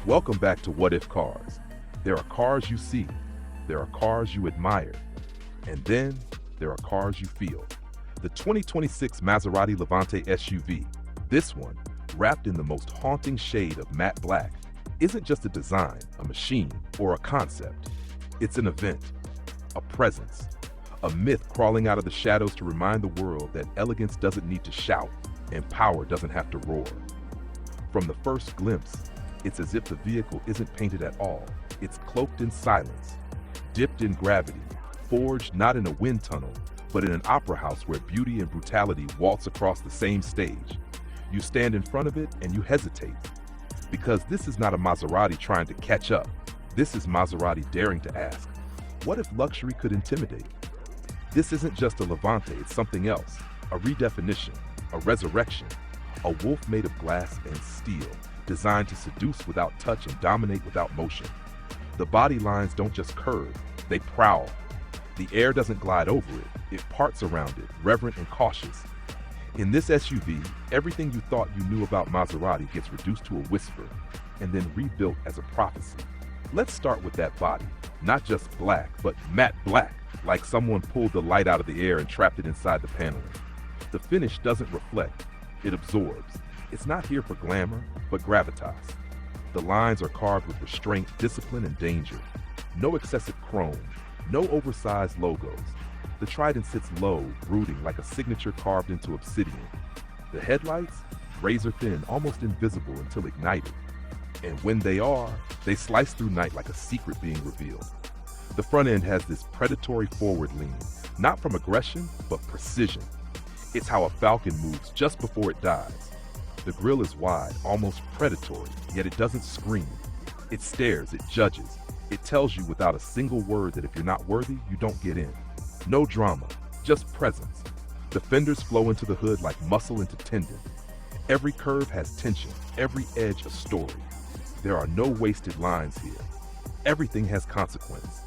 Welcome back to What If Cars. There are cars you see, there are cars you admire, and then there are cars you feel. The 2026 Maserati Levante SUV, this one, wrapped in the most haunting shade of matte black, isn't just a design, a machine, or a concept. It's an event, a presence, a myth crawling out of the shadows to remind the world that elegance doesn't need to shout and power doesn't have to roar. From the first glimpse, it's as if the vehicle isn't painted at all. It's cloaked in silence, dipped in gravity, forged not in a wind tunnel, but in an opera house where beauty and brutality waltz across the same stage. You stand in front of it and you hesitate. Because this is not a Maserati trying to catch up. This is Maserati daring to ask, what if luxury could intimidate? This isn't just a Levante, it's something else. A redefinition, a resurrection, a wolf made of glass and steel, designed to seduce without touch and dominate without motion. The body lines don't just curve, they prowl. The air doesn't glide over it, it parts around it, reverent and cautious. In this SUV, everything you thought you knew about Maserati gets reduced to a whisper, and then rebuilt as a prophecy. Let's start with that body. Not just black, but matte black, like someone pulled the light out of the air and trapped it inside the paneling. The finish doesn't reflect, it absorbs. It's not here for glamour, but gravitas. The lines are carved with restraint, discipline, and danger. No excessive chrome, no oversized logos. The Trident sits low, brooding like a signature carved into obsidian. The headlights, razor thin, almost invisible until ignited. And when they are, they slice through night like a secret being revealed. The front end has this predatory forward lean, not from aggression, but precision. It's how a falcon moves just before it dies. The grille is wide, almost predatory, yet it doesn't scream. It stares, it judges. It tells you without a single word that if you're not worthy, you don't get in. No drama, just presence. The fenders flow into the hood like muscle into tendon. Every curve has tension, every edge a story. There are no wasted lines here. Everything has consequence.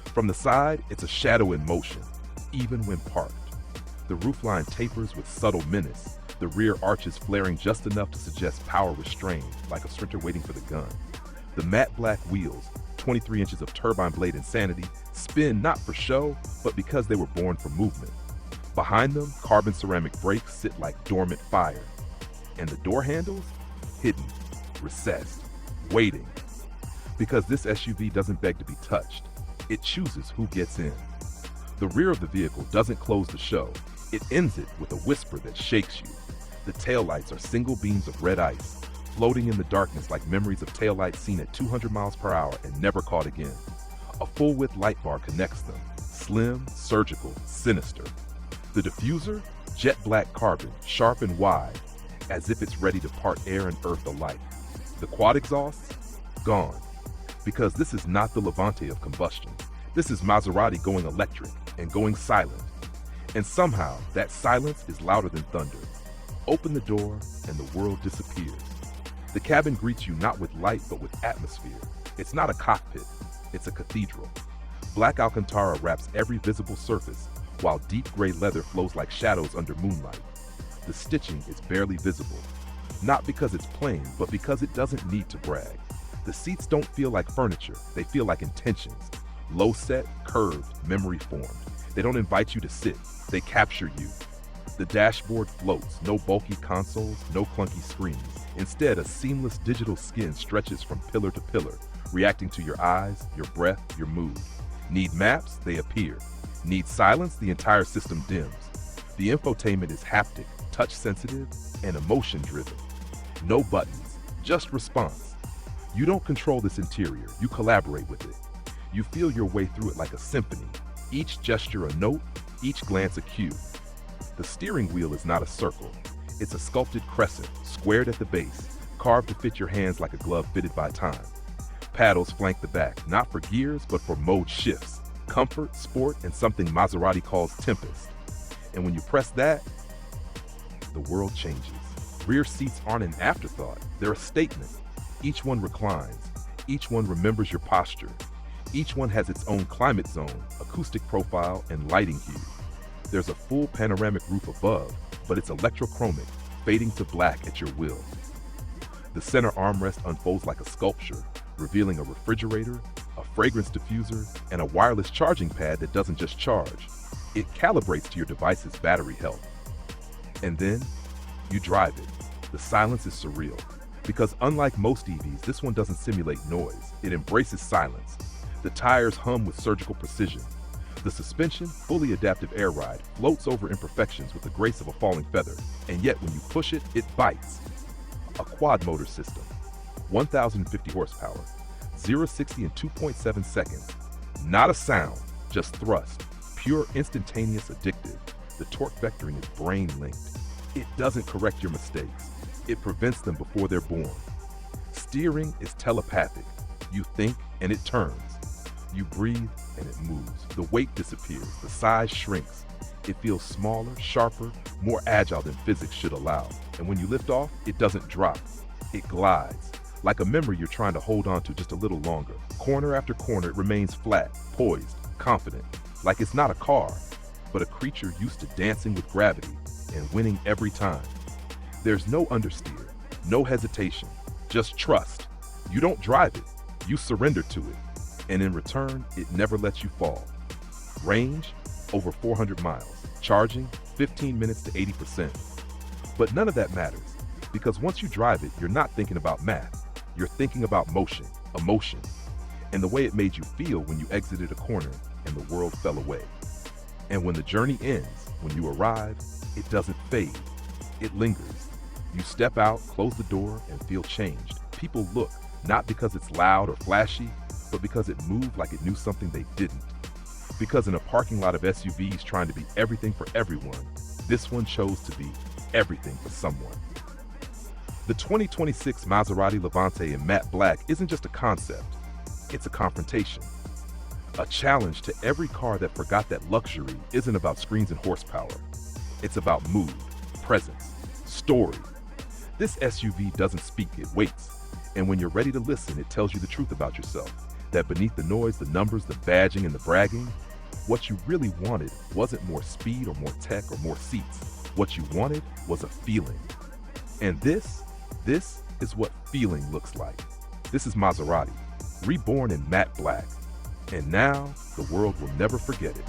From the side, it's a shadow in motion, even when parked. The roofline tapers with subtle menace, the rear arches flaring just enough to suggest power restrained, like a sprinter waiting for the gun. The matte black wheels, 23 inches of turbine blade insanity, spin not for show, but because they were born for movement. Behind them, carbon ceramic brakes sit like dormant fire. And the door handles? Hidden, recessed, waiting. Because this SUV doesn't beg to be touched. It chooses who gets in. The rear of the vehicle doesn't close the show. It ends it with a whisper that shakes you. The taillights are single beams of red ice, floating in the darkness like memories of taillights seen at 200 miles per hour and never caught again. A full-width light bar connects them, slim, surgical, sinister. The diffuser, jet black carbon, sharp and wide, as if it's ready to part air and earth alike. The quad exhausts? Gone. Because this is not the Levante of combustion. This is Maserati going electric and going silent. And somehow, that silence is louder than thunder. Open the door, and the world disappears. The cabin greets you not with light, but with atmosphere. It's not a cockpit, it's a cathedral. Black Alcantara wraps every visible surface, while deep gray leather flows like shadows under moonlight. The stitching is barely visible, not because it's plain, but because it doesn't need to brag. The seats don't feel like furniture, they feel like intentions. Low set, curved, memory formed. They don't invite you to sit, they capture you. The dashboard floats, no bulky consoles, no clunky screens. Instead, a seamless digital skin stretches from pillar to pillar, reacting to your eyes, your breath, your mood. Need maps? They appear. Need silence? The entire system dims. The infotainment is haptic, touch-sensitive, and emotion-driven. No buttons, just response. You don't control this interior, you collaborate with it. You feel your way through it like a symphony, each gesture a note, each glance a cue. The steering wheel is not a circle. It's a sculpted crescent, squared at the base, carved to fit your hands like a glove fitted by time. Paddles flank the back, not for gears, but for mode shifts, comfort, sport, and something Maserati calls tempest. And when you press that, the world changes. Rear seats aren't an afterthought, they're a statement. Each one reclines, each one remembers your posture. Each one has its own climate zone, acoustic profile, and lighting hue. There's a full panoramic roof above, but it's electrochromic, fading to black at your will. The center armrest unfolds like a sculpture, revealing a refrigerator, a fragrance diffuser, and a wireless charging pad that doesn't just charge. It calibrates to your device's battery health. And then, you drive it. The silence is surreal, because unlike most EVs, this one doesn't simulate noise. It embraces silence. The tires hum with surgical precision. The suspension, fully adaptive air ride, floats over imperfections with the grace of a falling feather. And yet when you push it, it bites. A quad motor system, 1,050 horsepower, 0-60 in 2.7 seconds. Not a sound, just thrust. Pure, instantaneous, addictive. The torque vectoring is brain-linked. It doesn't correct your mistakes. It prevents them before they're born. Steering is telepathic. You think and it turns. You breathe and it moves. The weight disappears. The size shrinks. It feels smaller, sharper, more agile than physics should allow. And when you lift off, it doesn't drop. It glides. Like a memory you're trying to hold on to just a little longer. Corner after corner, it remains flat, poised, confident. Like it's not a car, but a creature used to dancing with gravity and winning every time. There's no understeer, no hesitation, just trust. You don't drive it, you surrender to it. And in return, it never lets you fall. Range, over 400 miles. Charging, 15 minutes to 80%. But none of that matters, because once you drive it, you're not thinking about math. You're thinking about motion, emotion, and the way it made you feel when you exited a corner and the world fell away. And when the journey ends, when you arrive, it doesn't fade. It lingers. You step out, close the door, and feel changed. People look, not because it's loud or flashy, but because it moved like it knew something they didn't. Because in a parking lot of SUVs trying to be everything for everyone, this one chose to be everything for someone. The 2026 Maserati Levante in matte black isn't just a concept, it's a confrontation. A challenge to every car that forgot that luxury isn't about screens and horsepower. It's about mood, presence, story. This SUV doesn't speak, it waits. And when you're ready to listen, it tells you the truth about yourself. That beneath the noise, the numbers, the badging, and the bragging, what you really wanted wasn't more speed or more tech or more seats. What you wanted was a feeling. And this is what feeling looks like. This is Maserati, reborn in matte black. And now, the world will never forget it.